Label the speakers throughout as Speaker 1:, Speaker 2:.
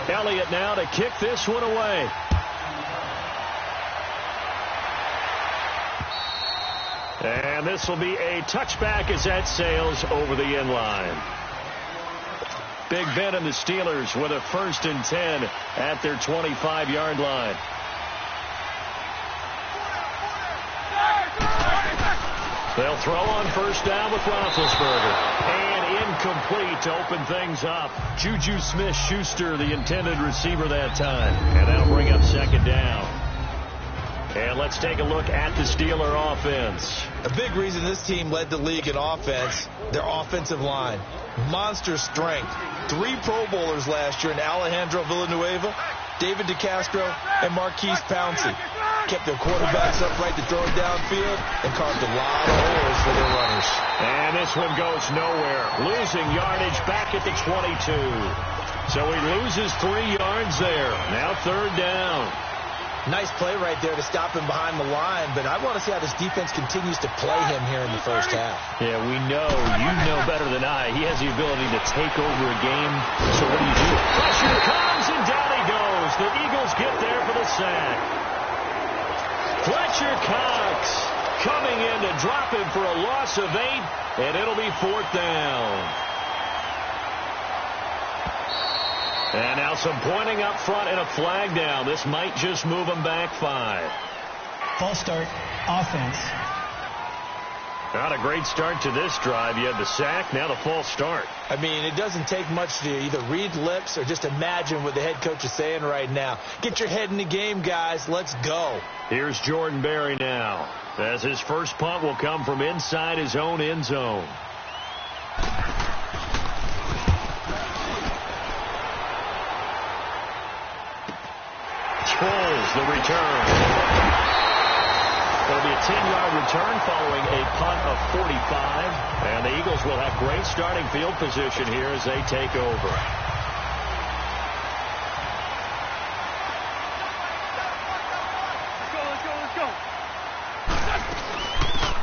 Speaker 1: Elliott now to kick this one away. And this will be a touchback as that sails over the end line. Big Ben and the Steelers with a 1st and 10 at their 25-yard line. They'll throw on 1st down with Roethlisberger. And incomplete to open things up. Juju Smith-Schuster, the intended receiver that time. And that'll bring up 2nd down. And let's take a look at the Steeler offense.
Speaker 2: A big reason this team led the league in offense, their offensive line. Monster strength. 3 Pro Bowlers last year in Alejandro Villanueva, David DeCastro, and Marquise Pouncey. Kept their quarterbacks upright to throw it downfield and carved a lot of holes for their runners.
Speaker 1: And this one goes nowhere. Losing yardage back at the 22. So he loses 3 yards there. Now 3rd down.
Speaker 2: Nice play right there to stop him behind the line, but I want to see how this defense continues to play him here in the 1st half.
Speaker 1: Yeah, we know. You know better than I. He has the ability to take over a game. So what do you do? Pressure comes, and down he goes. The Eagles get there for the sack. Fletcher Cox coming in to drop him for a loss of 8, and it'll be 4th down. And now some pointing up front and a flag down. This might just move them back 5.
Speaker 3: False start, offense.
Speaker 1: Not a great start to this drive. You had the sack, now the false start.
Speaker 2: I mean, it doesn't take much to either read lips or just imagine what the head coach is saying right now. Get your head in the game, guys. Let's go.
Speaker 1: Here's Jordan Berry now, as his first punt will come from inside his own end zone. Sproles, the return. It'll be a 10-yard return following a punt of 45. And the Eagles will have great starting field position here as they take over.
Speaker 4: Let's go.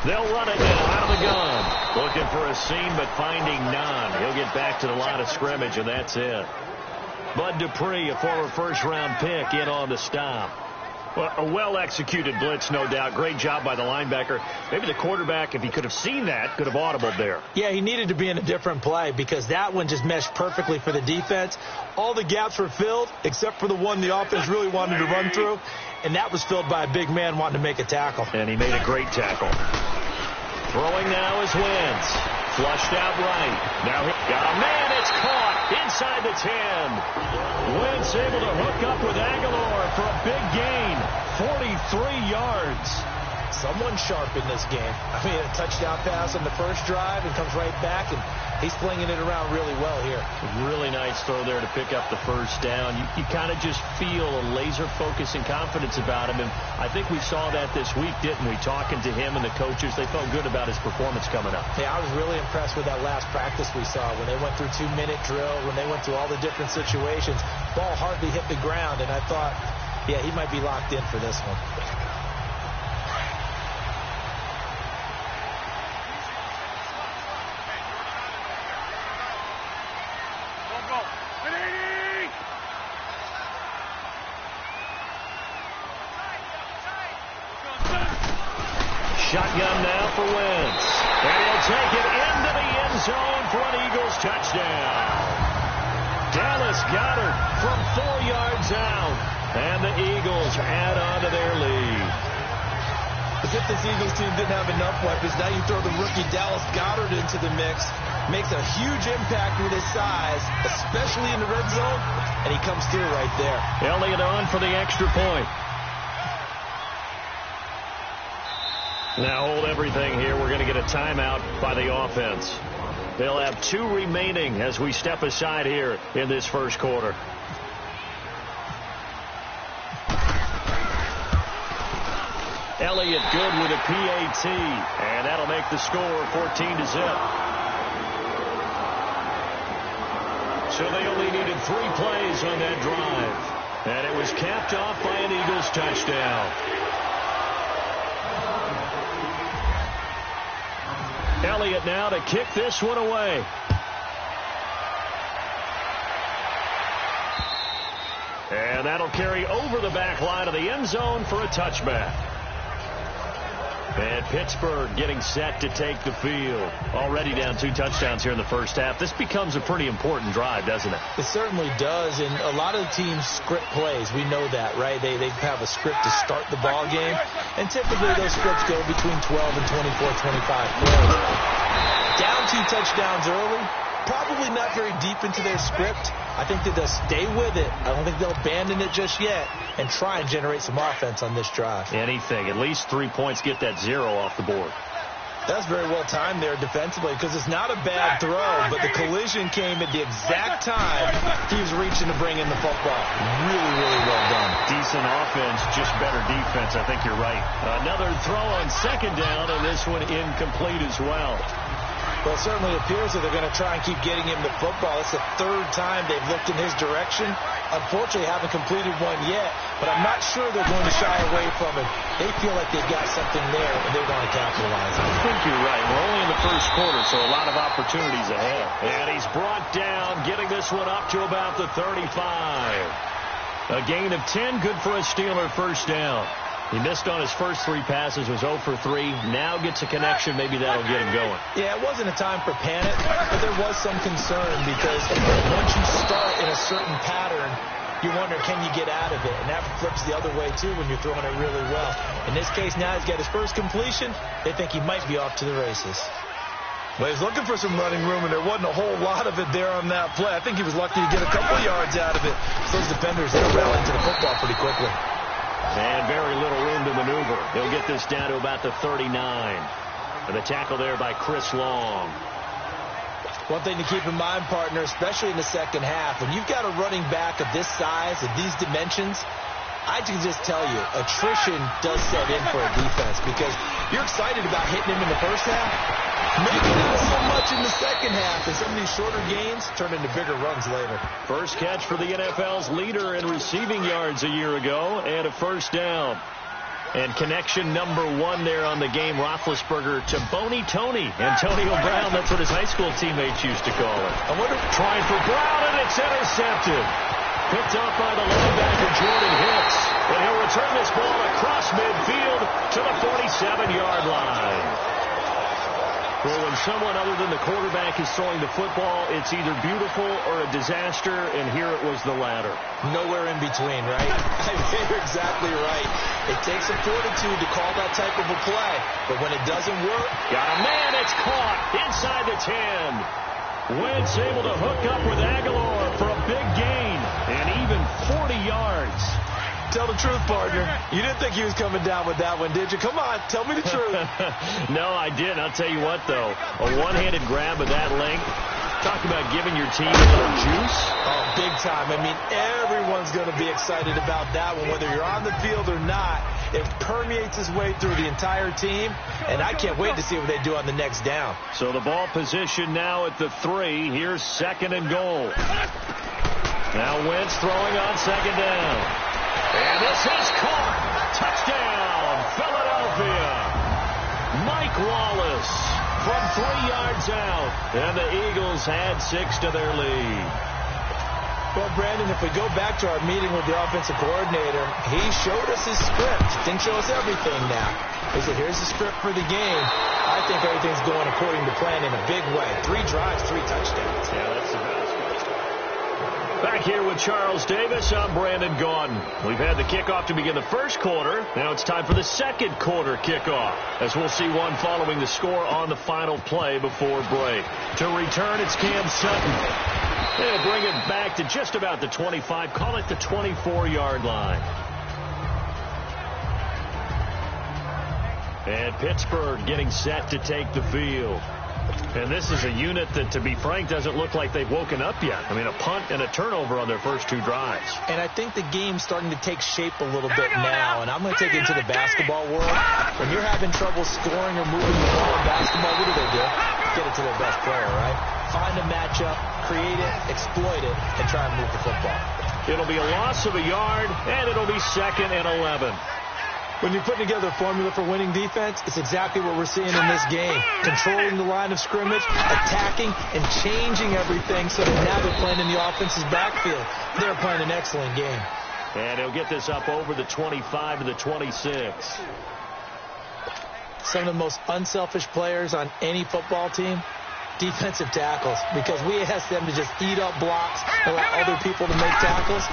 Speaker 1: They'll run it now out of the gun. Looking for a seam, but finding none. He'll get back to the line of scrimmage, and that's it. Bud Dupree, a former first-round pick, in on the stop. Well, a well-executed blitz, no doubt. Great job by the linebacker. Maybe the quarterback, if he could have seen that, could have audibled there.
Speaker 2: Yeah, he needed to be in a different play because that one just meshed perfectly for the defense. All the gaps were filled except for the one the offense really wanted to run through, and that was filled by a big man wanting to make a tackle.
Speaker 1: And he made a great tackle. Throwing now is Wentz. Flushed out right. Now he got a man. It's caught inside the 10. Wentz able to hook up with Aguilar for a big gain. 43 yards.
Speaker 2: Someone sharp in this game. I mean, a touchdown pass on the first drive and comes right back, and he's flinging it around really well here.
Speaker 1: Really nice throw there to pick up the first down. You kind of just feel a laser focus and confidence about him, and I think we saw that this week, didn't we? Talking to him and the coaches, they felt good about his performance coming up.
Speaker 2: Yeah, I was really impressed with that last practice we saw when they went through 2-minute drill, when they went through all the different situations. Ball hardly hit the ground, and I thought, yeah, he might be locked in for this one.
Speaker 1: Shotgun now for Wentz. And he'll take it into the end zone for an Eagles touchdown. Dallas Goedert from 4 yards out. And the Eagles add on to their lead.
Speaker 2: As if this Eagles team didn't have enough weapons, now you throw the rookie Dallas Goedert into the mix. Makes a huge impact with his size, especially in the red zone. And he comes through right there.
Speaker 1: Elliott on for the extra point. Now hold everything here. We're going to get a timeout by the offense. They'll have 2 remaining as we step aside here in this first quarter. Elliott good with a PAT, and that'll make the score 14-0. So they only needed 3 plays on that drive, and it was capped off by an Eagles touchdown. Elliott now to kick this one away. And that'll carry over the back line of the end zone for a touchback. And Pittsburgh getting set to take the field. Already down 2 touchdowns here in the first half. This becomes a pretty important drive, doesn't it?
Speaker 2: It certainly does, and a lot of the teams script plays. We know that, right? They have a script to start the ball game, and typically those scripts go between 12 and 24, 25 plays. Down 2 touchdowns early, probably not very deep into their script. I think that they'll stay with it. I don't think they'll abandon it just yet and try and generate some offense on this drive.
Speaker 1: Anything. At least 3 points, get that 0 off the board.
Speaker 2: That's very well timed there defensively because it's not a bad throw, but the collision came at the exact time he was reaching to bring in the football. Really, really well done.
Speaker 1: Decent offense, just better defense. I think you're right. Another throw on second down, and this one incomplete as well.
Speaker 2: Well, it certainly appears that they're going to try and keep getting him the football. It's the 3rd time they've looked in his direction. Unfortunately, haven't completed one yet, but I'm not sure they're going to shy away from it. They feel like they've got something there, and they're going to capitalize on it.
Speaker 1: I think you're right. We're only in the first quarter, so a lot of opportunities ahead. And he's brought down, getting this one up to about the 35. A gain of 10, good for a Steeler first down. He missed on his first 3 passes, was 0 for 3. Now gets a connection. Maybe that'll get him going.
Speaker 2: Yeah, it wasn't a time for panic, but there was some concern because once you start in a certain pattern, you wonder, can you get out of it? And that flips the other way, too, when you're throwing it really well. In this case, now he's got his first completion. They think he might be off to the races. Well, he's looking for some running room, and there wasn't a whole lot of it there on that play. I think he was lucky to get a couple yards out of it. So those defenders, they'll rally to the football pretty quickly.
Speaker 1: And very little room to maneuver. He'll get this down to about the 39. And the tackle there by Chris Long.
Speaker 2: One thing to keep in mind, partner, especially in the second half, when you've got a running back of this size, of these dimensions, I can just tell you, attrition does set in for a defense because you're excited about hitting him in the first half. Maybe not so much in the second half, and some of these shorter gains turn into bigger runs later.
Speaker 1: First catch for the NFL's leader in receiving yards a year ago, and a first down. And connection number 1 there on the game, Roethlisberger to Boney Tony. Antonio Brown, that's what his high school teammates used to call it.
Speaker 2: I wonder,
Speaker 1: trying for Brown, and it's intercepted. Picked up by the linebacker, Jordan Hicks. And he'll return this ball across midfield to the 47-yard line. Well, when someone other than the quarterback is throwing the football, it's either beautiful or a disaster, and here it was the latter.
Speaker 2: Nowhere in between, right? You're exactly right. It takes some fortitude to call that type of a play, but when it doesn't work...
Speaker 1: Got a man, it's caught inside the 10. Wentz able to hook up with Aguilar for a big gain, and even 40 yards.
Speaker 2: Tell the truth, partner. You didn't think he was coming down with that one, did you? Come on, tell me the truth.
Speaker 1: No, I didn't. I'll tell you what, though. A one-handed grab of that length. Talk about giving your team a little juice.
Speaker 2: Oh, big time. I mean, everyone's going to be excited about that one, whether you're on the field or not. It permeates its way through the entire team, and I can't wait to see what they do on the next down.
Speaker 1: So the ball position now at the 3. Here's 2nd and goal. Now Wentz throwing on 2nd down. And this is caught. Touchdown, Philadelphia. Mike Wallace from 3 yards out. And the Eagles add 6 to their lead.
Speaker 2: Well, Brandon, if we go back to our meeting with the offensive coordinator, he showed us his script. Didn't show us everything now. He said, here's the script for the game. I think everything's going according to plan in a big way. 3 drives, 3 touchdowns.
Speaker 1: Yeah, that's the best. Back here with Charles Davis, I'm Brandon Gaudin. We've had the kickoff to begin the first quarter. Now it's time for the second quarter kickoff, as we'll see one following the score on the final play before break. To return, it's Cam Sutton. They'll bring it back to just about the 25, call it the 24-yard line. And Pittsburgh getting set to take the field. And this is a unit that, to be frank, doesn't look like they've woken up yet. I mean, a punt and a turnover on their first 2 drives.
Speaker 2: And I think the game's starting to take shape a little bit now. And I'm going to take it into the basketball world. When you're having trouble scoring or moving the ball in basketball, what do? Get it to their best player, right? Find a matchup, create it, exploit it, and try and move the football.
Speaker 1: It'll be a loss of a yard, and it'll be 2nd and 11.
Speaker 2: When you're putting together a formula for winning defense, it's exactly what we're seeing in this game. Controlling the line of scrimmage, attacking, and changing everything so that now they're playing in the offense's backfield. They're playing an excellent game.
Speaker 1: And he'll get this up over the 25 to the 26.
Speaker 2: Some of the most unselfish players on any football team, defensive tackles, because we ask them to just eat up blocks, allow other people to make tackles.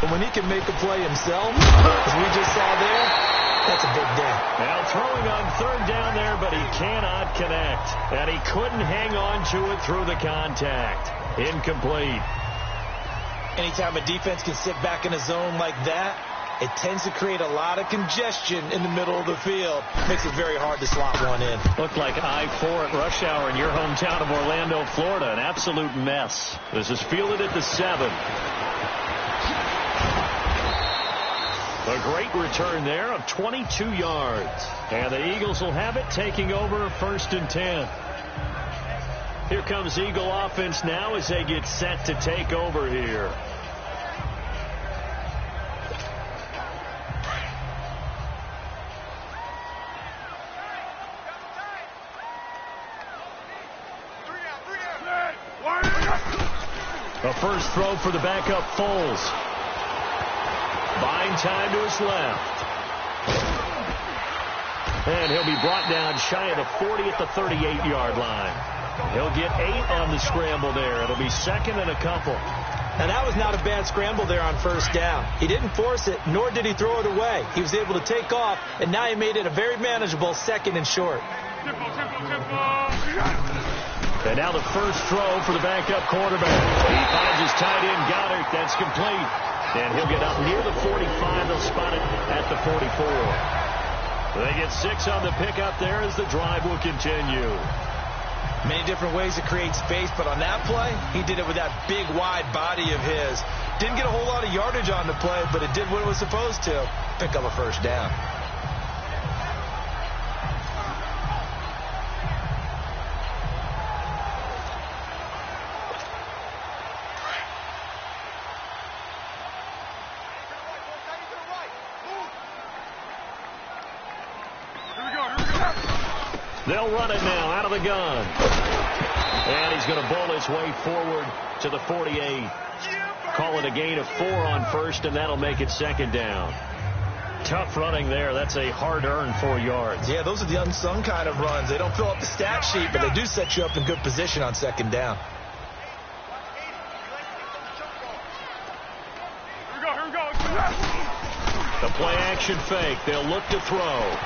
Speaker 2: But when he can make a play himself, as we just saw there, that's a big day.
Speaker 1: Now throwing on third down there, but he cannot connect. And he couldn't hang on to it through the contact. Incomplete.
Speaker 2: Anytime a defense can sit back in a zone like that, it tends to create a lot of congestion in the middle of the field. Makes it very hard to slot one in.
Speaker 1: Looked like I-4 at rush hour in your hometown of Orlando, Florida. An absolute mess. This is fielded at the 7. A great return there of 22 yards. And the Eagles will have it, taking over 1st and 10. Here comes Eagle offense now as they get set to take over here. A first throw for the backup Foles. Buying time to his left. And he'll be brought down shy of the 40 at the 38-yard line. He'll get 8 on the scramble there. It'll be 2nd and a couple.
Speaker 2: And that was not a bad scramble there on 1st down. He didn't force it, nor did he throw it away. He was able to take off, and now he made it a very manageable 2nd and short.
Speaker 1: And now the first throw for the backup quarterback. He finds his tight end, Goddard. That's complete. And he'll get up near the 45. They'll spot it at the 44. They get 6 on the pickup there as the drive will continue.
Speaker 2: Many different ways to create space, but on that play, he did it with that big, wide body of his. Didn't get a whole lot of yardage on the play, but it did what it was supposed to. Pick up a 1st down.
Speaker 1: They'll run it now out of the gun. And he's going to bowl his way forward to the 48. Call it a gain of 4 on 1st, and that'll make it 2nd down. Tough running there. That's a hard-earned 4 yards.
Speaker 2: Yeah, those are the unsung kind of runs. They don't fill up the stat sheet, but they do set you up in good position on 2nd down.
Speaker 4: Here we go.
Speaker 1: The play-action fake. They'll look to throw.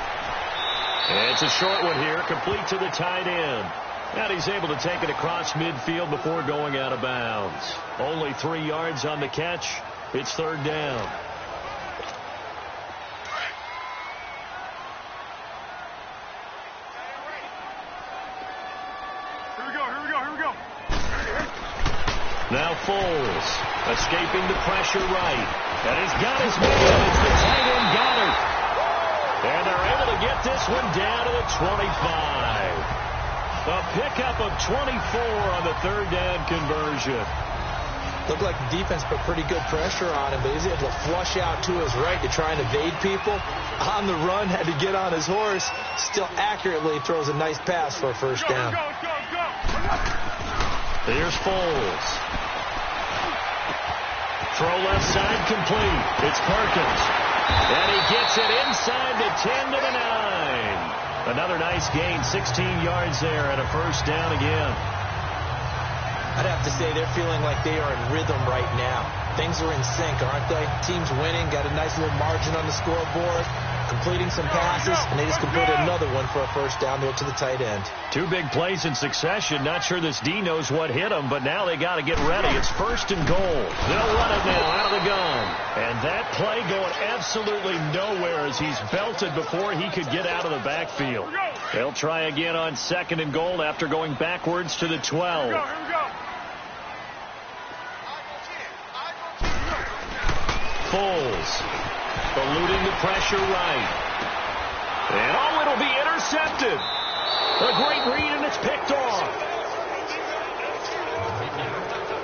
Speaker 1: And it's a short one here, complete to the tight end. And he's able to take it across midfield before going out of bounds. Only 3 yards on the catch. It's 3rd down.
Speaker 4: Here we go.
Speaker 1: Now Foles, escaping the pressure right. And he's got his man. It's the tight end, Goddard. And they're able to get this one down to the 25. A pickup of 24 on the 3rd down conversion.
Speaker 2: Looked like the defense put pretty good pressure on him, but he's able to flush out to his right to try and evade people. On the run, had to get on his horse. Still accurately throws a nice pass for a 1st down.
Speaker 4: Go.
Speaker 1: Here's Foles. Throw left side complete. It's Perkins. And he gets it inside the 10 to the 9. Another nice gain, 16 yards there and a 1st down again.
Speaker 2: I'd have to say they're feeling like they are in rhythm right now. Things are in sync, aren't they? Team's winning, got a nice little margin on the scoreboard, completing some passes, and they just completed another one for a 1st down there to the tight end.
Speaker 1: 2 big plays in succession. Not sure this D knows what hit him, but now they got to get ready. It's 1st and goal. They'll run it now out of the gun. And that play going absolutely nowhere as he's belted before he could get out of the backfield. They'll try again on 2nd and goal after going backwards to the 12.
Speaker 4: Here we go.
Speaker 1: Foles eluding the pressure right. And it'll be intercepted. A great read, and it's picked off.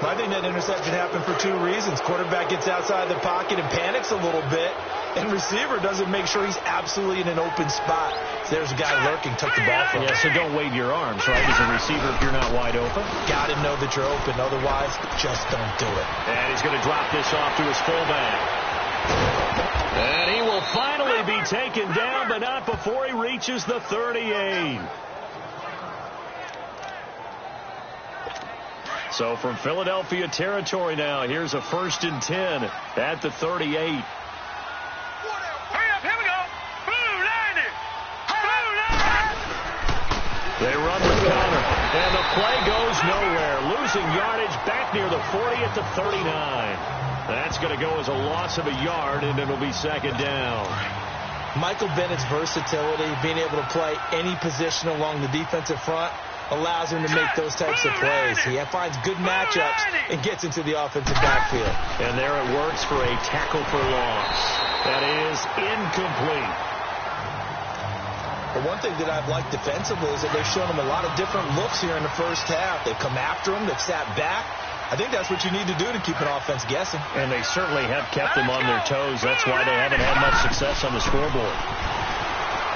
Speaker 2: I think that interception happened for 2 reasons. Quarterback gets outside the pocket and panics a little bit, and receiver doesn't make sure he's absolutely in an open spot. So there's a guy lurking, took the ball from him.
Speaker 1: Yeah, so don't wave your arms, right, as a receiver if you're not wide open.
Speaker 2: Got to know that you're open. Otherwise, just don't do it.
Speaker 1: And he's going to drop this off to his fullback. And he will finally be taken down, but not before he reaches the 38. So from Philadelphia territory now, here's a 1st and 10 at the 38. They run with counter, and the play goes nowhere. Losing yardage back near the 40 at the 39. That's going to go as a loss of a yard, and it'll be 2nd down.
Speaker 2: Michael Bennett's versatility, being able to play any position along the defensive front, allows him to make those types of plays. He finds good matchups and gets into the offensive backfield.
Speaker 1: And there it works for a tackle for loss. That is incomplete.
Speaker 2: But one thing that I've liked defensively is that they've shown him a lot of different looks here in the first half. They've come after him. They've sat back. I think that's what you need to do to keep an offense guessing.
Speaker 1: And they certainly have kept them on their toes. That's why they haven't had much success on the scoreboard.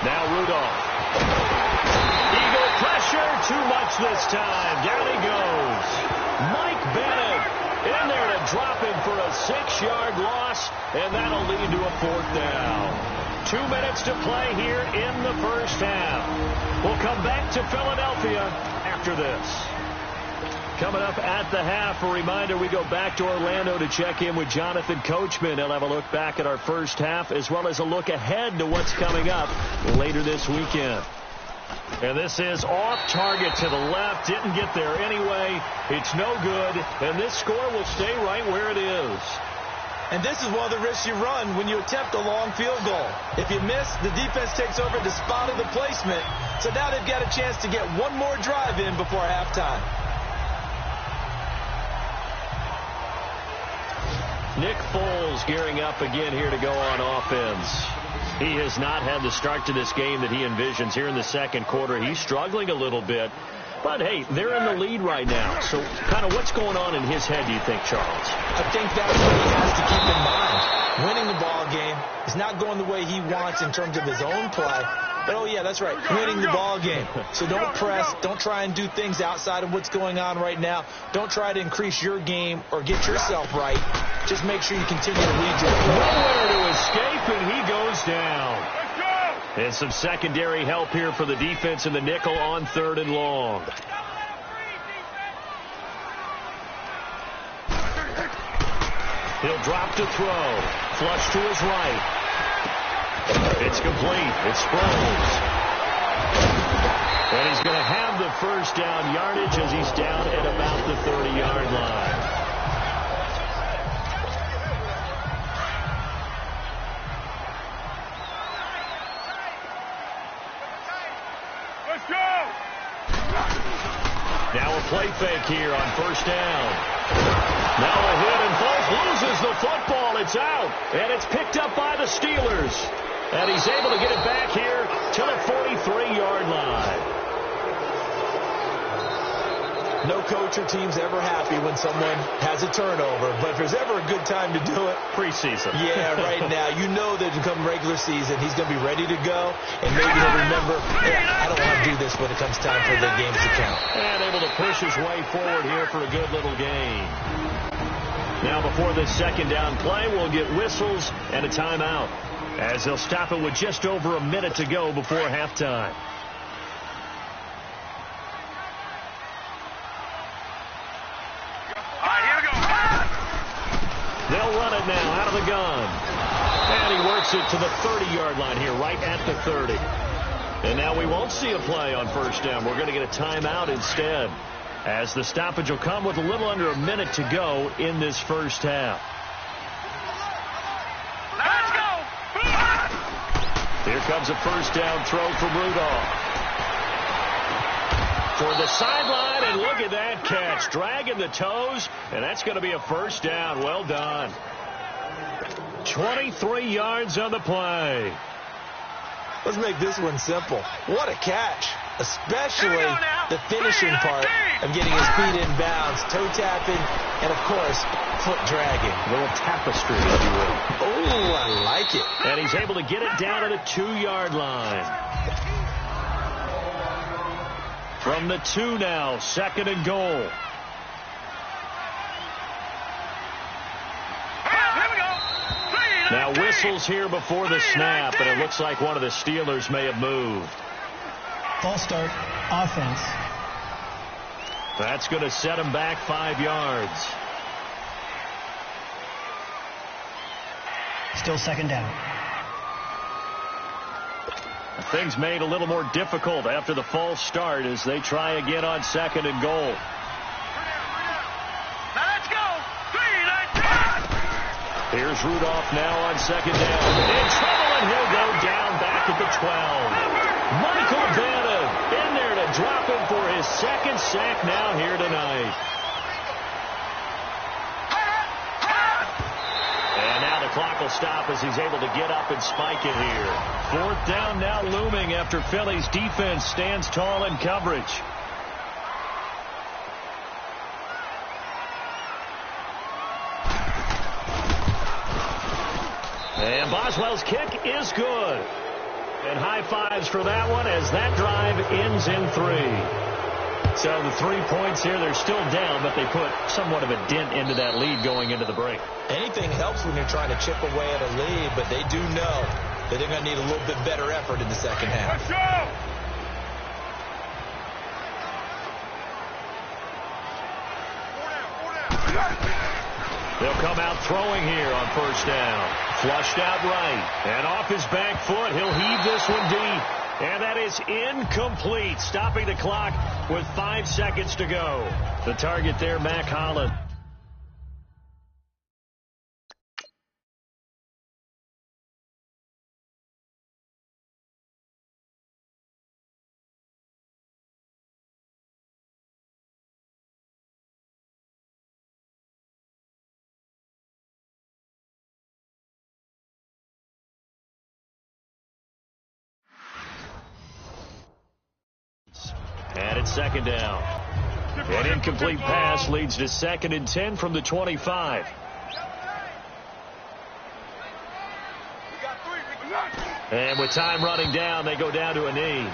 Speaker 1: Now Rudolph. Eagle pressure. Too much this time. Down he goes. Mike Bennett in there to drop him for a 6-yard loss. And that'll lead to a 4th down. 2 minutes to play here in the first half. We'll come back to Philadelphia after this. Coming up at the half, a reminder, we go back to Orlando to check in with Jonathan Coachman. He'll have a look back at our first half as well as a look ahead to what's coming up later this weekend. And this is off target to the left. Didn't get there anyway. It's no good. And this score will stay right where it is.
Speaker 2: And this is one of the risks you run when you attempt a long field goal. If you miss, the defense takes over the spot of the placement. So now they've got a chance to get one more drive in before halftime.
Speaker 1: Nick Foles gearing up again here to go on offense. He has not had the start to this game that he envisions here in the second quarter. He's struggling a little bit. But, hey, they're in the lead right now. So kind of what's going on in his head, do you think, Charles?
Speaker 2: I think that's what he has to keep in mind. Winning the ball game is not going the way he wants in terms of his own play. But, oh, yeah, that's right, winning the ball game. So don't press. Don't try and do things outside of what's going on right now. Don't try to increase your game or get yourself right. Just make sure you continue to lead your play.
Speaker 1: Nowhere to escape, and he goes down. And some secondary help here for the defense in the nickel on 3rd and long. He'll drop to throw. Flush to his right. It's complete. It's Sproles. And he's going to have the first down yardage as he's down at about the 30-yard line. Now a play fake here on 1st down. Now a hit, and Foles loses the football. It's out, and it's picked up by the Steelers. And he's able to get it back here to the 43-yard line.
Speaker 2: No coach or team's ever happy when someone has a turnover, but if there's ever a good time to do it,
Speaker 1: preseason.
Speaker 2: Yeah, right now. You know that to come regular season, he's going to be ready to go, and maybe he'll remember, yeah, I don't want to do this when it comes time for the games to count.
Speaker 1: And able to push his way forward here for a good little gain. Now before this 2nd down play, we'll get whistles and a timeout, as they'll stop it with just over a minute to go before halftime. They'll run it now out of the gun. And he works it to the 30-yard line here, right at the 30. And now we won't see a play on 1st down. We're going to get a timeout instead, as the stoppage will come with a little under a minute to go in this first half.
Speaker 4: Let's go!
Speaker 1: Here comes a 1st down throw from Rudolph. For the sideline, and look at that catch. Dragging the toes, and that's going to be a 1st down. Well done. 23 yards on the play.
Speaker 2: Let's make this one simple. What a catch, especially the finishing part of getting his feet in bounds, toe tapping, and, of course, foot dragging.
Speaker 1: A little tapestry, if you will.
Speaker 2: Oh, I like it.
Speaker 1: And he's able to get it down to the 2-yard line. From the 2 now, 2nd and goal. Now whistles here before the snap, and it looks like one of the Steelers may have moved.
Speaker 3: False start, offense.
Speaker 1: That's going to set him back 5 yards.
Speaker 3: Still second down.
Speaker 1: Things made a little more difficult after the false start as they try again on 2nd and goal.
Speaker 4: Now let's go. 3, let's go.
Speaker 1: Here's Rudolph now on 2nd down. In trouble, and he'll go down back at the 12. Michael Bannon in there to drop him for his 2nd sack now here tonight. And now the clock will stop as he's able to get up and spike it here. 4th down now looming after Philly's defense stands tall in coverage. And Boswell's kick is good. And high fives for that one as that drive ends in 3. So the 3 points here, they're still down, but they put somewhat of a dent into that lead going into the break.
Speaker 2: Anything helps when you're trying to chip away at a lead, but they do know that they're going to need a little bit better effort in the second half.
Speaker 4: Let's go.
Speaker 1: They'll come out throwing here on 1st down. Flushed out right. And off his back foot, he'll heave this one deep. And that is incomplete, stopping the clock with 5 seconds to go. The target there, Mac Holland. And it's 2nd down. An incomplete pass leads to 2nd and 10 from the 25. And with time running down, they go down to a knee.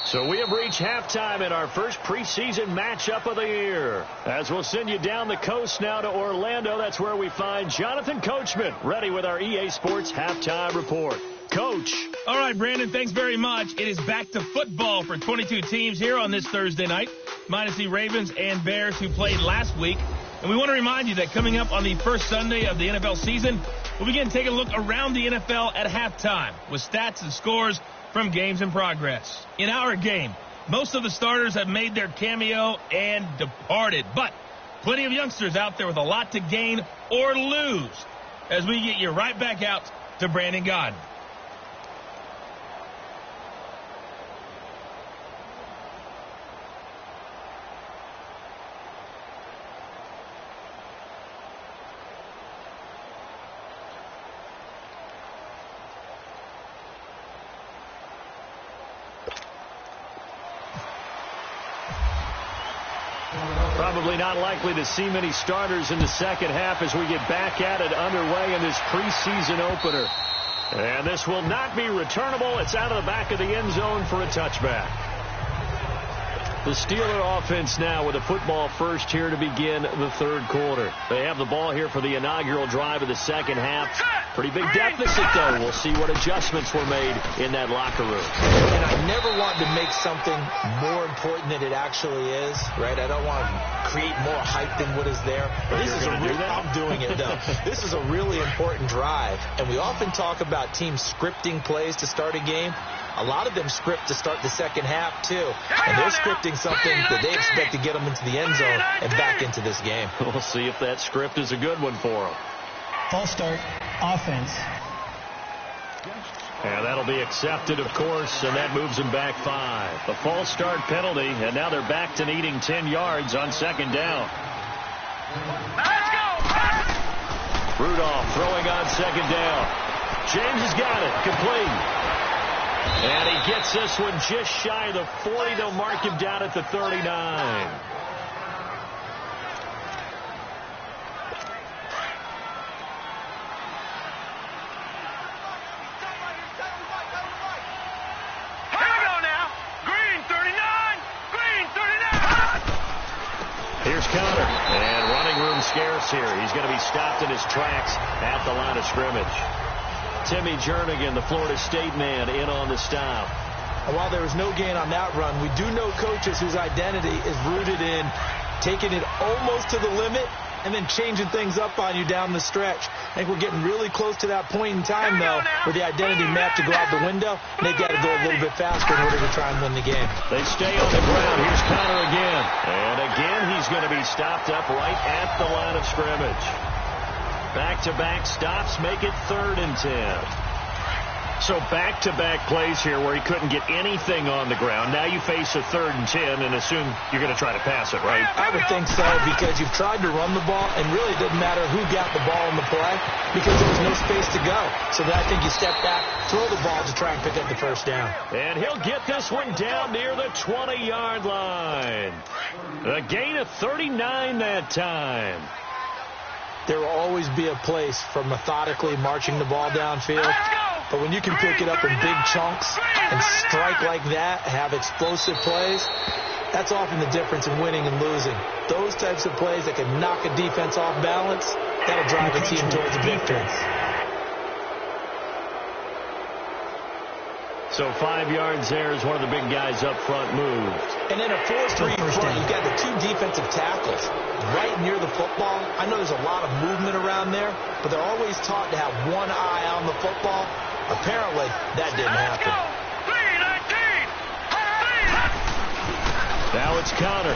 Speaker 1: So we have reached halftime in our first preseason matchup of the year. As we'll send you down the coast now to Orlando, that's where we find Jonathan Coachman, ready with our EA Sports halftime report. Coach.
Speaker 5: All right, Brandon, thanks very much. It is back to football for 22 teams here on this Thursday night, minus the Ravens and Bears who played last week. And we want to remind you that coming up on the first Sunday of the NFL season, we'll begin taking a look around the NFL at halftime with stats and scores from games in progress. In our game, most of the starters have made their cameo and departed, but plenty of youngsters out there with a lot to gain or lose as we get you right back out to Brandon Godden.
Speaker 1: Probably not likely to see many starters in the second half as we get back at it underway in this preseason opener. And this will not be returnable. It's out of the back of the end zone for a touchback. The Steeler offense now with a football first here to begin the 3rd quarter. They have the ball here for the inaugural drive of the second half. Pretty big deficit, though. We'll see what adjustments were made in that locker room.
Speaker 2: And I never want to make something more important than it actually is, right? I don't want to create more hype than what is there. This is I'm doing it, though. This is a really important drive. And we often talk about teams scripting plays to start a game. A lot of them script to start the second half, too. And they're scripting something that they expect to get them into the end zone and back into this game.
Speaker 1: We'll see if that script is a good one for them.
Speaker 3: False start, offense.
Speaker 1: And that'll be accepted, of course, and that moves them back 5. The false start penalty, and now they're back to needing 10 yards on 2nd down.
Speaker 4: Let's go.
Speaker 1: Rudolph throwing on 2nd down. James has got it, complete. And he gets this one just shy of the 40. They'll mark him down at the 39. scarce here. He's going to be stopped in his tracks at the line of scrimmage. Timmy Jernigan, the Florida State man, in on the stop.
Speaker 2: And while there was no gain on that run, we do know coaches whose identity is rooted in taking it almost to the limit and then changing things up on you down the stretch. I think we're getting really close to that point in time, though, where the identity map to go out the window, and they've got to go a little bit faster in order to try and win the game.
Speaker 1: They stay on the ground. Here's Connor again. And again, he's going to be stopped up right at the line of scrimmage. Back-to-back stops make it 3rd and 10. So back-to-back plays here where he couldn't get anything on the ground. Now you face a 3rd and 10 and assume you're going to try to pass it, right?
Speaker 2: I would think so, because you've tried to run the ball, and really it didn't matter who got the ball in the play because there was no space to go. So then I think you step back, throw the ball to try and pick up the first down.
Speaker 1: And he'll get this one down near the 20-yard line. A gain of 39 that time.
Speaker 2: There will always be a place for methodically marching the ball downfield. But when you can pick it up in big chunks and strike like that, have explosive plays, that's often the difference in winning and losing. Those types of plays that can knock a defense off balance, that'll drive a team towards a victory.
Speaker 1: So 5 yards there as one of the big guys up front moved.
Speaker 2: And then a 4-3 front, you've got the 2 defensive tackles right near the football. I know there's a lot of movement around there, but they're always taught to have one eye on the football. Apparently, that didn't happen.
Speaker 1: Now it's Connor.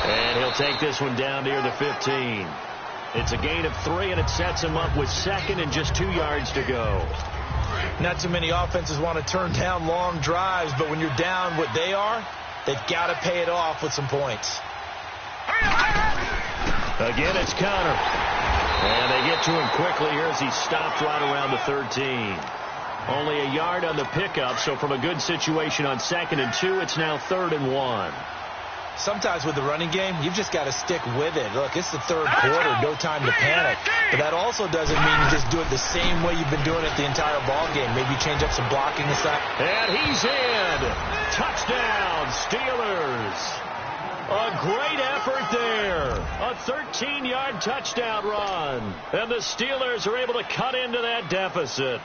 Speaker 1: And he'll take this one down near the 15. It's a gain of 3, and it sets him up with 2nd and just 2 yards to go.
Speaker 2: Not too many offenses want to turn down long drives, but when you're down what they are, they've got to pay it off with some points.
Speaker 1: Again, it's Connor. And they get to him quickly here as he stopped right around the 13. Only a yard on the pickup, so from a good situation on 2nd and 2, it's now 3rd and 1.
Speaker 2: Sometimes with the running game, you've just got to stick with it. Look, it's the 3rd quarter, no time to panic. But that also doesn't mean you just do it the same way you've been doing it the entire ball game. Maybe change up some blocking aside.
Speaker 1: And he's in. Touchdown, Steelers. A great effort there. A 13-yard touchdown run. And the Steelers are able to cut into that deficit.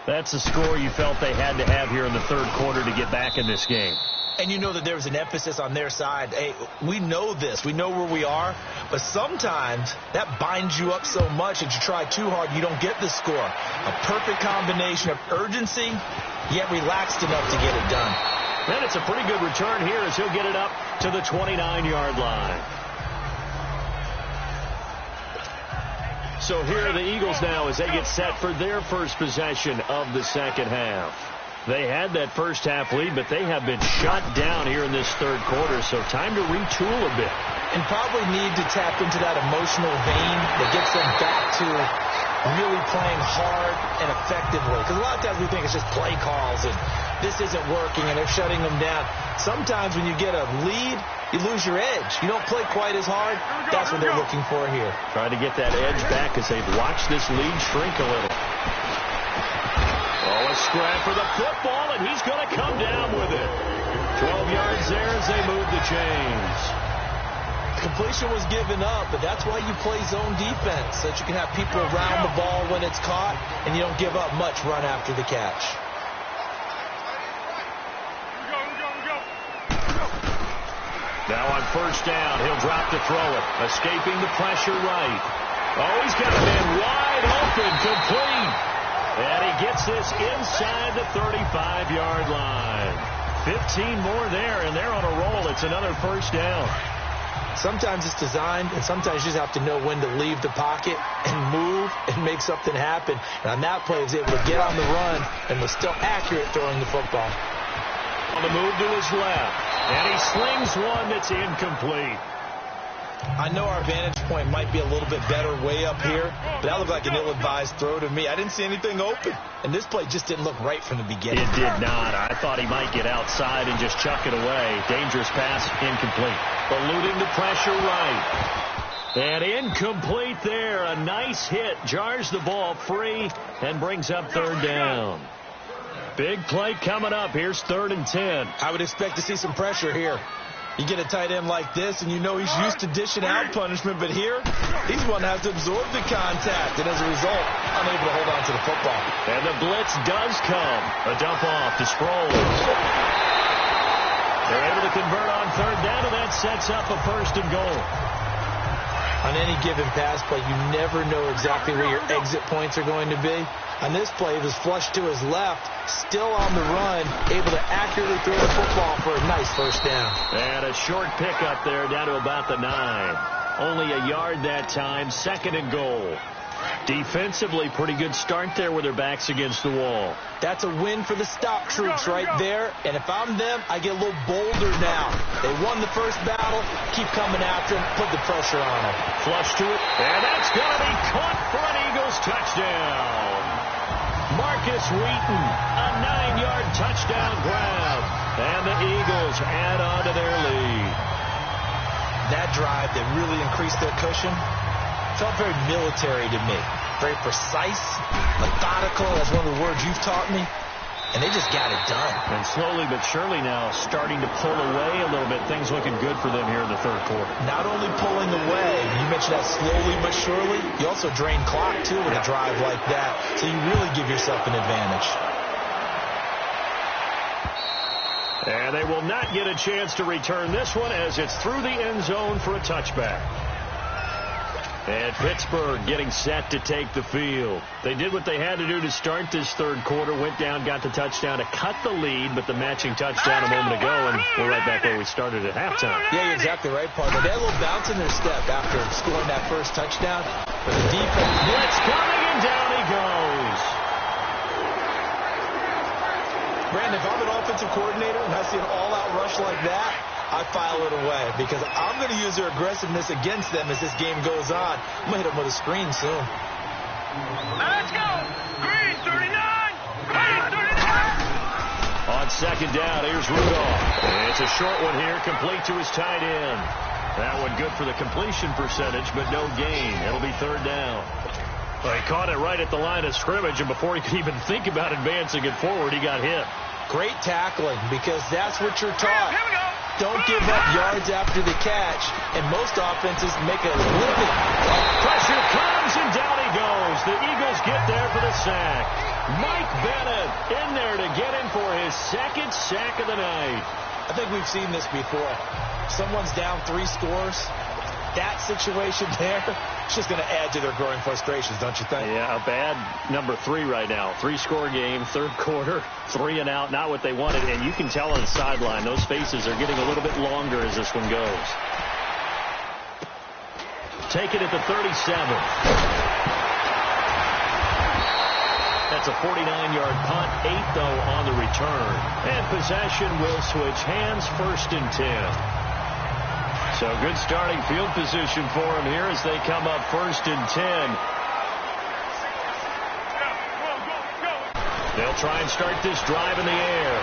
Speaker 1: That's the score you felt they had to have here in the 3rd quarter to get back in this game.
Speaker 2: And you know that there was an emphasis on their side. Hey, we know this. We know where we are. But sometimes that binds you up so much that you try too hard, you don't get the score. A perfect combination of urgency, yet relaxed enough to get it done.
Speaker 1: And it's a pretty good return here as he'll get it up to the 29-yard line. So here are the Eagles now as they get set for their first possession of the 2nd half. They had that first half lead, but they have been shut down here in this 3rd quarter, so time to retool a bit.
Speaker 2: And probably need to tap into that emotional vein that gets them back to really playing hard and effectively. Because a lot of times we think it's just play calls and this isn't working and they're shutting them down. Sometimes when you get a lead, you lose your edge. You don't play quite as hard. That's what they're looking for here.
Speaker 1: Trying to get that edge back as they've watched this lead shrink a little. Oh, a scrap for the football, and he's going to come down with it. 12 yards there as they move the chains.
Speaker 2: Completion was given up, but that's why you play zone defense, so that you can have people around the ball when it's caught, and you don't give up much run after the catch.
Speaker 1: Now on 1st down, he'll drop to throw it, escaping the pressure right. Oh, he's got a man wide open, complete. And he gets this inside the 35-yard line. 15 more there, and they're on a roll. It's another 1st down.
Speaker 2: Sometimes it's designed, and sometimes you just have to know when to leave the pocket and move and make something happen. And on that play, he was able to get on the run and was still accurate throwing the football.
Speaker 1: On the move to his left, and he slings one that's incomplete.
Speaker 2: I know our vantage point might be a little bit better way up here, but that looked like an ill-advised throw to me. I didn't see anything open, and this play just didn't look right from the beginning.
Speaker 1: It did not. I thought he might get outside and just chuck it away. Dangerous pass, incomplete. Eluding the pressure right. And incomplete there. A nice hit. Jars the ball free and brings up 3rd down. Big play coming up. Here's 3rd and 10.
Speaker 2: I would expect to see some pressure here. You get a tight end like this, and you know he's used to dishing out punishment, but here, he's one that has to absorb the contact, and as a result, unable to hold on to the football.
Speaker 1: And the blitz does come. A dump off to Sproles. They're able to convert on third down, and that sets up a first and goal.
Speaker 2: On any given pass play, you never know exactly where your exit points are going to be. On this play, it was flushed to his left, still on the run, able to accurately throw the football for a nice first down.
Speaker 1: And a short pickup there down to about the 9. Only a yard that time, second and goal. Defensively, pretty good start there with their backs against the wall.
Speaker 2: That's a win for the stop troops right there. And if I'm them, I get a little bolder now. They won the first battle. Keep coming after them. Put the pressure on them.
Speaker 1: Flush to it. And that's going to be caught for an Eagles touchdown. Marcus Wheaton, a 9-yard touchdown grab. And the Eagles add on to their lead.
Speaker 2: That drive that really increased their cushion felt very military to me. Very precise, methodical. That's one of the words you've taught me. And they just got it done.
Speaker 1: And slowly but surely now starting to pull away a little bit. Things looking good for them here in the third quarter.
Speaker 2: Not only pulling away, you mentioned that slowly but surely, you also drain clock too with a drive like that. So you really give yourself an advantage.
Speaker 1: And they will not get a chance to return this one as it's through the end zone for a touchback. And Pittsburgh getting set to take the field. They did what they had to do to start this third quarter. Went down, got the touchdown to cut the lead, but the matching touchdown a moment ago, and we're right back where we started at halftime.
Speaker 2: Yeah, you're exactly right, partner. They had a little bounce in their step after scoring that first touchdown. But the defense...
Speaker 1: Blitz coming, and down he goes.
Speaker 2: Brandon, if I'm an offensive coordinator and I see an all-out rush like that, I file it away because I'm going to use their aggressiveness against them as this game goes on. I'm going to hit them with a screen soon.
Speaker 4: Let's go! Green 39! Green 39!
Speaker 1: On second down, here's Rudolph. It's a short one here, complete to his tight end. That one good for the completion percentage, but no gain. It'll be third down. Well, he caught it right at the line of scrimmage, and before he could even think about advancing it forward, he got hit.
Speaker 2: Great tackling because that's what you're taught.
Speaker 4: Here we go!
Speaker 2: Don't give up yards after the catch, and most offenses make a living.
Speaker 1: Pressure comes, and down he goes. The Eagles get there for the sack. Mike Bennett in there to get him for his second sack of the night.
Speaker 2: I think we've seen this before. Someone's down 3 scores. That situation there, it's just going to add to their growing frustrations, don't you think?
Speaker 1: Yeah, a bad number 3 right now. 3-score game, third quarter, 3 and out, not what they wanted. And you can tell on the sideline, those faces are getting a little bit longer as this one goes. Take it at the 37. That's a 49-yard punt, 8 though on the return. And possession will switch hands, first and 10. So good starting field position for him here as they come up first and 10. They'll try and start this drive in the air.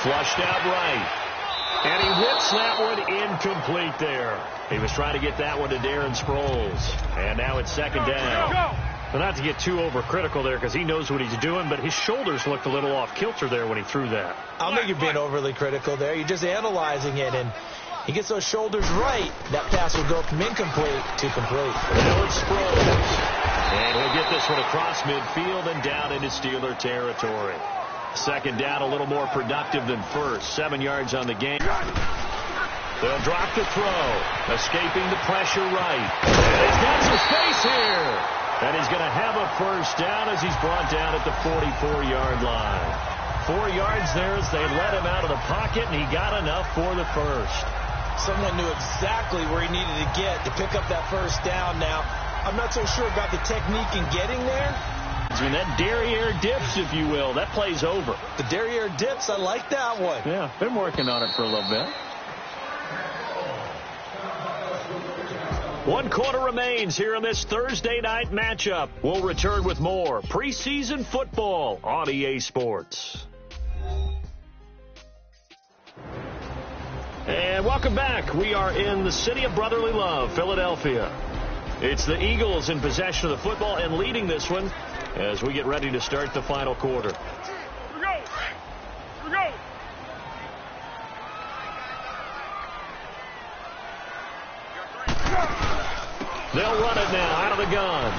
Speaker 1: Flushed out right. And he whips that one incomplete there. He was trying to get that one to Darren Sproles. And now it's second down. Well, not to get too overcritical there because he knows what he's doing, but his shoulders looked a little off kilter there when he threw that.
Speaker 2: I don't think you're being overly critical there. You're just analyzing it, and he gets those shoulders right. That pass will go from incomplete to complete.
Speaker 1: Now it's Sproles. And he'll get this one across midfield and down into Steeler territory. Second down, a little more productive than first. 7 yards on the game. They'll drop the throw. Escaping the pressure right. And he's got some space here. And he's going to have a first down as he's brought down at the 44-yard line. 4 yards there as they let him out of the pocket, and he got enough for the first.
Speaker 2: Someone knew exactly where he needed to get to pick up that first down now. I'm not so sure about the technique in getting there.
Speaker 1: I mean, that derriere dips, if you will, that play's over.
Speaker 2: The derriere dips, I like that one.
Speaker 1: Yeah, been working on it for a little bit. 1 quarter remains here in this Thursday night matchup. We'll return with more preseason football on EA Sports. And welcome back. We are in the city of brotherly love, Philadelphia. It's the Eagles in possession of the football and leading this one as we get ready to start the final quarter.
Speaker 4: Here we go! Here we go!
Speaker 1: They'll run it now out of the gun.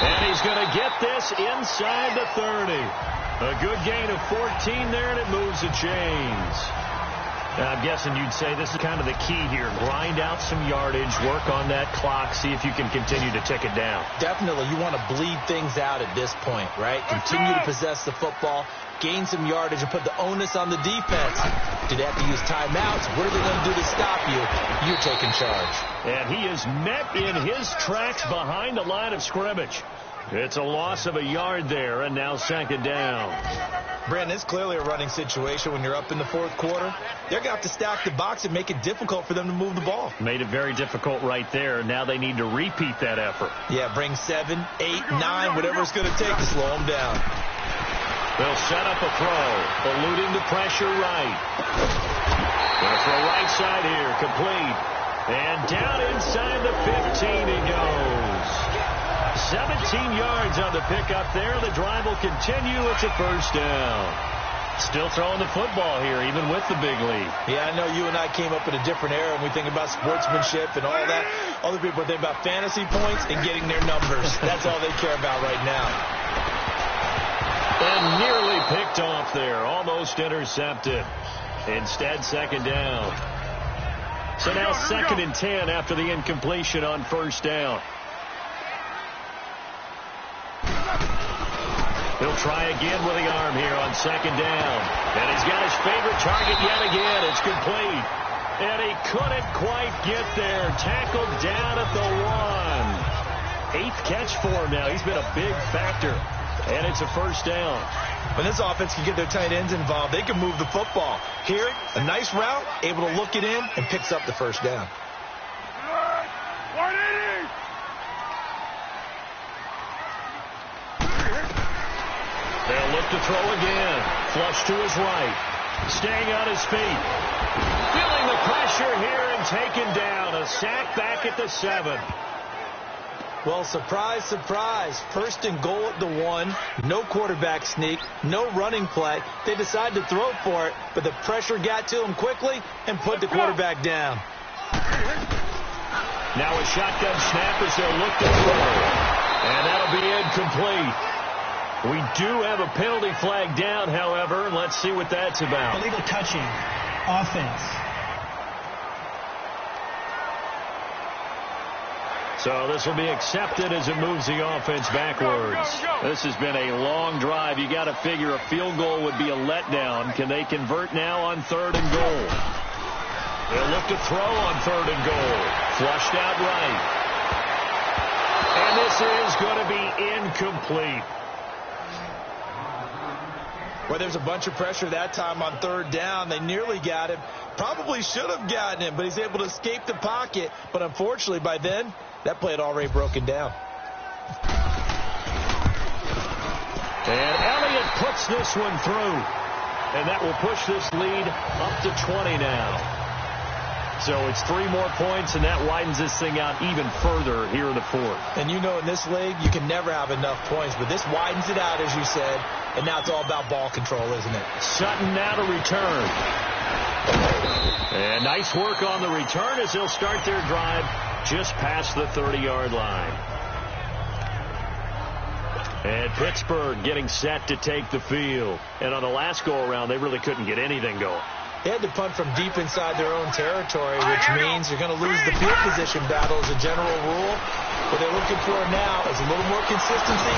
Speaker 1: And he's going to get this inside the 30. A good gain of 14 there, and it moves the chains. I'm guessing you'd say this is kind of the key here. Grind out some yardage, work on that clock, see if you can continue to tick it down.
Speaker 2: Definitely. You want to bleed things out at this point, right? Continue to possess the football, gain some yardage, and put the onus on the defense. Do they have to use timeouts? What are they going to do to stop you? You're taking charge.
Speaker 1: And he is met in his tracks behind the line of scrimmage. It's a loss of a yard there, and now second down.
Speaker 2: Brandon, it's clearly a running situation when you're up in the fourth quarter. They're going to have to stack the box and make it difficult for them to move the ball.
Speaker 1: Made it very difficult right there. Now they need to repeat that effort.
Speaker 2: Yeah, bring 7, 8, 9, whatever it's going to take to slow them down.
Speaker 1: They'll set up a throw, eluding the pressure right. Gonna throw right side here, complete. And down inside the 15 he goes. 17 yards on the pickup there. The drive will continue. It's a first down. Still throwing the football here, even with the big lead.
Speaker 2: Yeah, I know you and I came up in a different era, and we think about sportsmanship and all that. Other people think about fantasy points and getting their numbers. That's all they care about right now.
Speaker 1: And nearly picked off there. Almost intercepted. Instead, second down. So now second and 10 after the incompletion on first down. He'll try again with the arm here on second down. And he's got his favorite target yet again. It's complete. And he couldn't quite get there. Tackled down at the 1. 8th catch for him now. He's been a big factor. And it's a first down.
Speaker 2: When this offense can get their tight ends involved, they can move the football. Here, a nice route, able to look it in, and picks up the first down.
Speaker 4: 180.
Speaker 1: They'll look to throw again. Flush to his right. Staying on his feet. Feeling the pressure here and taken down. A sack back at the 7.
Speaker 2: Well, surprise, surprise. First and goal at the 1. No quarterback sneak. No running play. They decide to throw for it, but the pressure got to him quickly and put the quarterback down.
Speaker 1: Now a shotgun snap as they'll look to throw. And that'll be incomplete. We do have a penalty flag down, however. Let's see what that's about.
Speaker 3: Illegal touching. Offense.
Speaker 1: So this will be accepted as it moves the offense backwards. This has been a long drive. You got to figure a field goal would be a letdown. Can they convert now on 3rd and goal? They'll look to throw on 3rd and goal. Flushed out right. And this is going to be incomplete.
Speaker 2: Well, there's a bunch of pressure that time on 3rd down. They nearly got him. Probably should have gotten him, but he's able to escape the pocket. But unfortunately, by then, that play had already broken down.
Speaker 1: And Elliott puts this one through. And that will push this lead up to 20 now. So it's 3 more points, and that widens this thing out even further here in the 4th.
Speaker 2: And you know in this league, you can never have enough points, but this widens it out, as you said, and now it's all about ball control, isn't it?
Speaker 1: Sutton now to return. And nice work on the return as they'll start their drive just past the 30-yard line. And Pittsburgh getting set to take the field. And on the last go-around, they really couldn't get anything going.
Speaker 2: They had to punt from deep inside their own territory, which means you're going to lose the field position battle as a general rule. What they're looking for now is a little more consistency,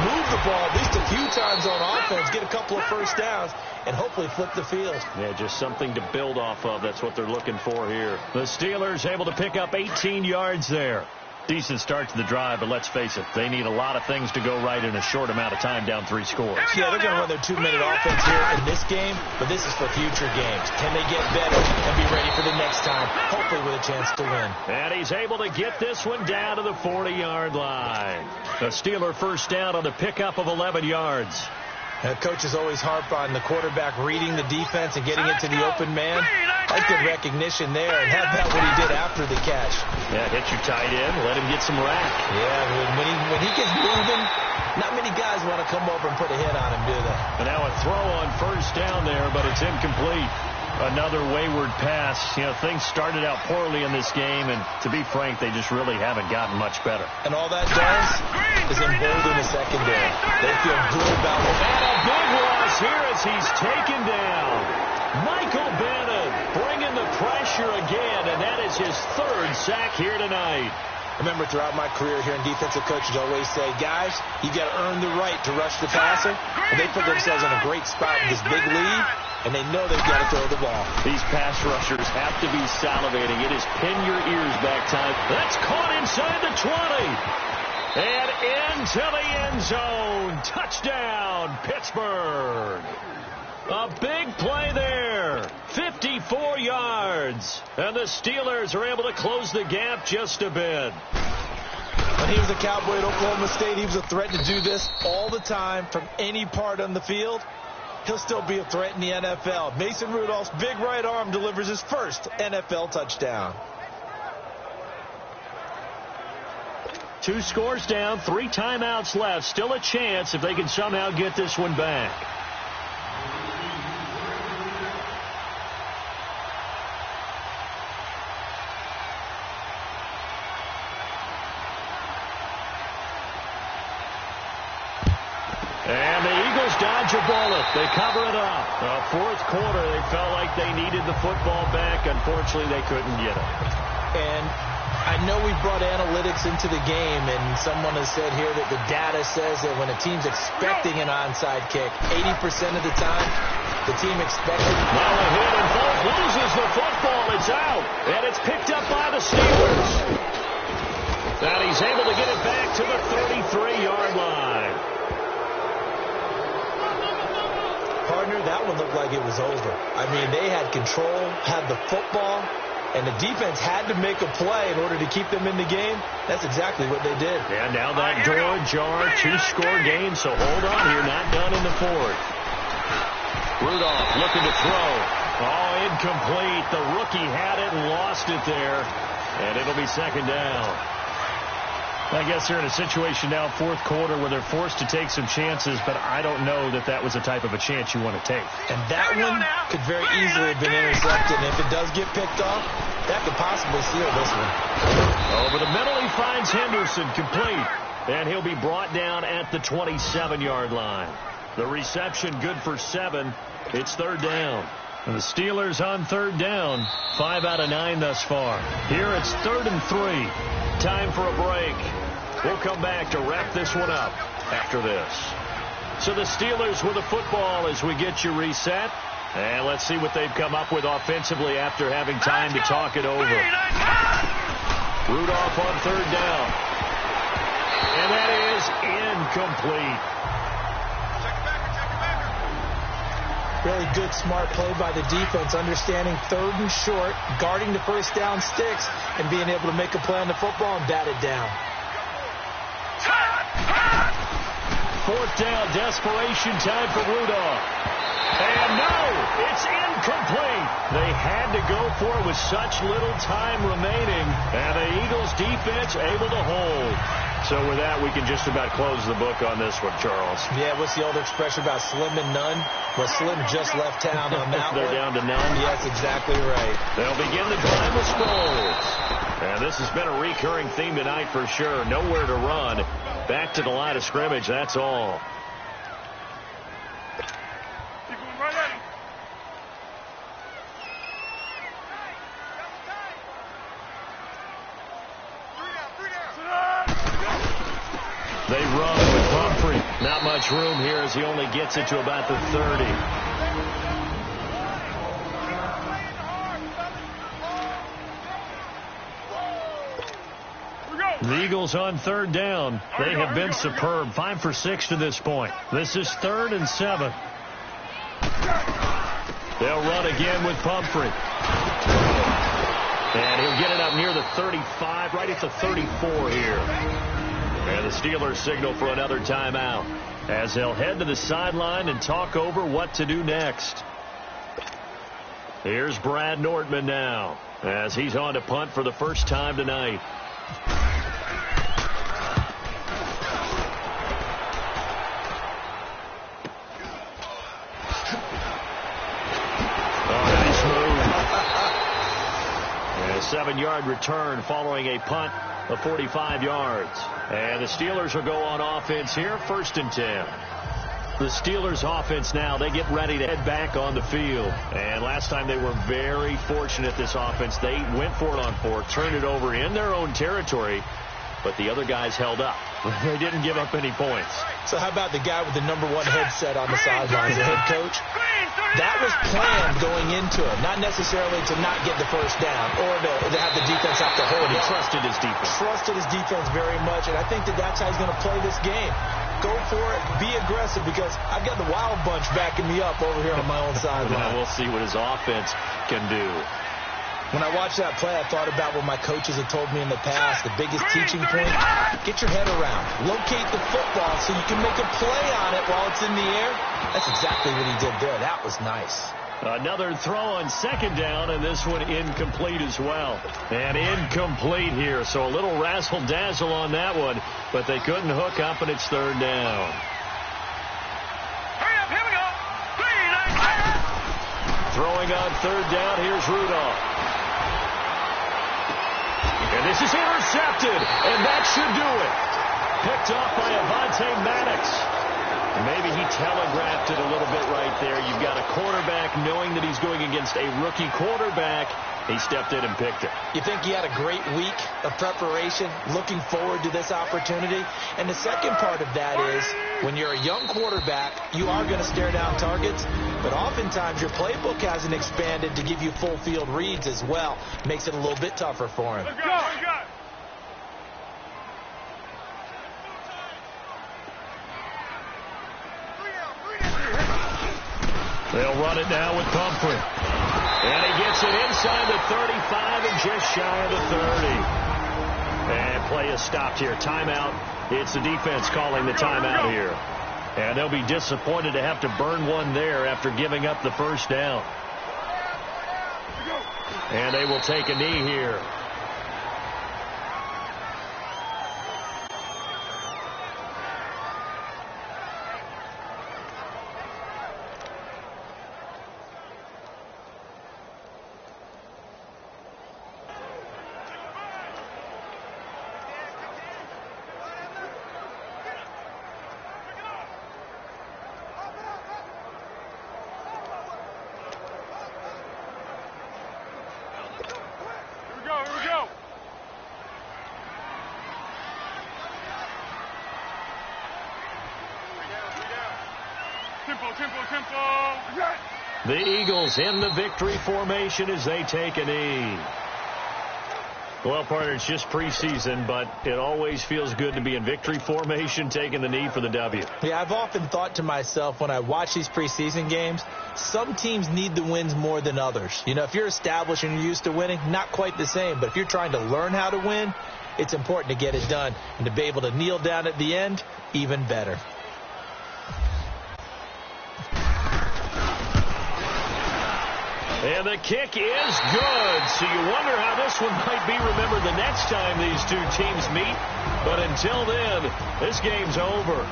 Speaker 2: move the ball at least a few times on offense, get a couple of first downs, and hopefully flip the field.
Speaker 1: Yeah, just something to build off of. That's what they're looking for here. The Steelers able to pick up 18 yards there. Decent start to the drive, but let's face it, they need a lot of things to go right in a short amount of time, down 3 scores.
Speaker 2: Yeah, they're going to run their 2-minute offense here in this game, but this is for future games. Can they get better and be ready for the next time, hopefully with a chance to win?
Speaker 1: And he's able to get this one down to the 40-yard line. The Steeler first down on the pickup of 11 yards.
Speaker 2: Coaches always harp on the quarterback reading the defense and getting it to the open man. That's good recognition there, and how about what he did after the catch?
Speaker 1: Yeah, hit your tight end, let him get some rack.
Speaker 2: Yeah, when he gets moving, not many guys want to come over and put a hit on him, do they?
Speaker 1: And now a throw on first down there, but it's incomplete. Another wayward pass. You know, things started out poorly in this game, and to be frank, they just really haven't gotten much better.
Speaker 2: And all that does is embolden the secondary. They feel good about it.
Speaker 1: And a big loss here as he's taken down. Michael Bannon bringing the pressure again, and that is his third sack here tonight.
Speaker 2: I remember throughout my career hearing defensive coaches always say, guys, you got to earn the right to rush the passer. And they put themselves in a great spot with this big lead, and they know they've got to throw the ball.
Speaker 1: These pass rushers have to be salivating. It is pin your ears back time. That's caught inside the 20. And into the end zone. Touchdown, Pittsburgh. A big play there. 54 yards. And the Steelers are able to close the gap just a bit.
Speaker 2: When he was a Cowboy at Oklahoma State, he was a threat to do this all the time from any part on the field. He'll still be a threat in the NFL. Mason Rudolph's big right arm delivers his first NFL touchdown.
Speaker 1: 2 scores down, 3 timeouts left. Still a chance if they can somehow get this one back. And the Eagles dodge a bullet. They cover it up. Fourth quarter, they felt like they needed the football back. Unfortunately, they couldn't get it.
Speaker 2: And I know we brought analytics into the game, and someone has said here that the data says that when a team's expecting an onside kick, 80% of the time, the team expected.
Speaker 1: Now a hit, and Folk loses the football. It's out, and it's picked up by the Steelers. And he's able to get it back to the 33-yard line.
Speaker 2: Partner, that one looked like it was over. I mean, they had control, had the football, and the defense had to make a play in order to keep them in the game. That's exactly what they did.
Speaker 1: And now that door ajar, 2-score game, so hold on here, not done in the fourth. Rudolph looking to throw. Oh, incomplete. The rookie had it and lost it there, and it'll be second down. I guess they're in a situation now, fourth quarter, where they're forced to take some chances, but I don't know that that was the type of a chance you want to take.
Speaker 2: And that one could very easily have been intercepted, and if it does get picked off, that could possibly seal this one.
Speaker 1: Over the middle, he finds Henderson, complete, and he'll be brought down at the 27-yard line. The reception good for 7. It's third down. And the Steelers on third down, 5 out of 9 thus far. Here it's 3rd and 3. Time for a break. We'll come back to wrap this one up after this. So the Steelers with the football as we get you reset. And let's see what they've come up with offensively after having time to talk it over. Rudolph on third down. And that is incomplete.
Speaker 2: Really good, smart play by the defense, understanding 3rd and short, guarding the first down sticks, and being able to make a play on the football and bat it down.
Speaker 1: 4th down, desperation time for Rudolph. And no, it's incomplete. They had to go for it with such little time remaining, and the Eagles defense able to hold. So with that, we can just about close the book on this one, Charles.
Speaker 2: Yeah, what's the old expression about slim and none? Well, Slim just left town on that
Speaker 1: They're
Speaker 2: one.
Speaker 1: down to none.
Speaker 2: Yes, exactly right.
Speaker 1: They'll begin the drive with Sproles. And this has been a recurring theme tonight for sure. Nowhere to run. Back to the line of scrimmage, that's all. They run with Pumphrey. Not much room here as he only gets it to about the 30. The Eagles on third down. They have been superb. 5 for 6 to this point. This is 3rd and 7. They'll run again with Pumphrey. And he'll get it up near the 35, right at the 34 here. And the Steelers signal for another timeout as they'll head to the sideline and talk over what to do next. Here's Brad Nortman now as he's on to punt for the first time tonight. Oh, nice 7-yard return following a punt of 45 yards. And the Steelers will go on offense here, 1st and 10. The Steelers offense now, they get ready to head back on the field. And last time they were very fortunate, this offense. They went for it on 4, turned it over in their own territory, but the other guys held up. They didn't give up any points.
Speaker 2: So how about the guy with the number 1 headset on the sidelines, the head coach? That was planned going into it, not necessarily to not get the first down or to have the defense have to hold it.
Speaker 1: He trusted his defense.
Speaker 2: Trusted his defense very much, and I think that's how he's going to play this game. Go for it, be aggressive, because I've got the wild bunch backing me up over here on my own sideline.
Speaker 1: We'll see what his offense can do.
Speaker 2: When I watched that play, I thought about what my coaches have told me in the past. The biggest teaching point, get your head around. Locate the football so you can make a play on it while it's in the air. That's exactly what he did there. That was nice.
Speaker 1: Another throw on 2nd down, and this one incomplete as well. And incomplete here, so a little razzle-dazzle on that one, but they couldn't hook up, and it's 3rd down.
Speaker 4: Hurry up, here we go.
Speaker 1: Throwing on 3rd down, here's Rudolph. And this is intercepted, and that should do it. Picked off by Avonte Maddox. Maybe he telegraphed it a little bit right there. You've got a quarterback knowing that he's going against a rookie quarterback. He stepped in and picked it.
Speaker 2: You think he had a great week of preparation, looking forward to this opportunity? And the second part of that is, when you're a young quarterback, you are going to stare down targets, but oftentimes your playbook hasn't expanded to give you full field reads as well. Makes it a little bit tougher for him.
Speaker 4: Let's go.
Speaker 1: They'll run it now with Pumphrey. And he gets it inside the 35 and just shy of the 30. And play is stopped here. Timeout. It's the defense calling the timeout here. And they'll be disappointed to have to burn one there after giving up the 1st down. And they will take a knee here. The Eagles in the victory formation as they take a knee. Well, partner, it's just preseason, but it always feels good to be in victory formation, taking the knee for the W.
Speaker 2: Yeah, I've often thought to myself when I watch these preseason games, some teams need the wins more than others. You know, if you're established and you're used to winning, not quite the same. But if you're trying to learn how to win, it's important to get it done. And to be able to kneel down at the end, even better.
Speaker 1: And the kick is good. So you wonder how this one might be remembered the next time these two teams meet. But until then, this game's over.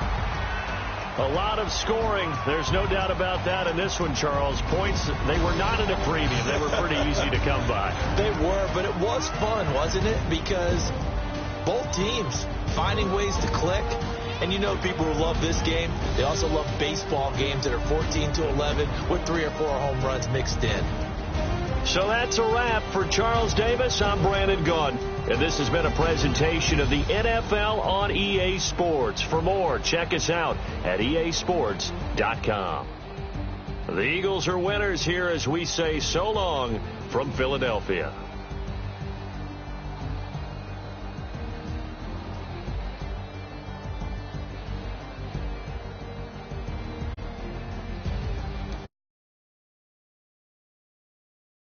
Speaker 1: A lot of scoring. There's no doubt about that in this one, Charles. Points, they were not in a premium. They were pretty easy to come by.
Speaker 2: They were, but it was fun, wasn't it? Because both teams finding ways to click. And you know people who love this game, they also love baseball games that are 14-11 with 3 or 4 home runs mixed in.
Speaker 1: So that's a wrap for Charles Davis. I'm Brandon Gunn. And this has been a presentation of the NFL on EA Sports. For more, check us out at easports.com. The Eagles are winners here as we say so long from Philadelphia.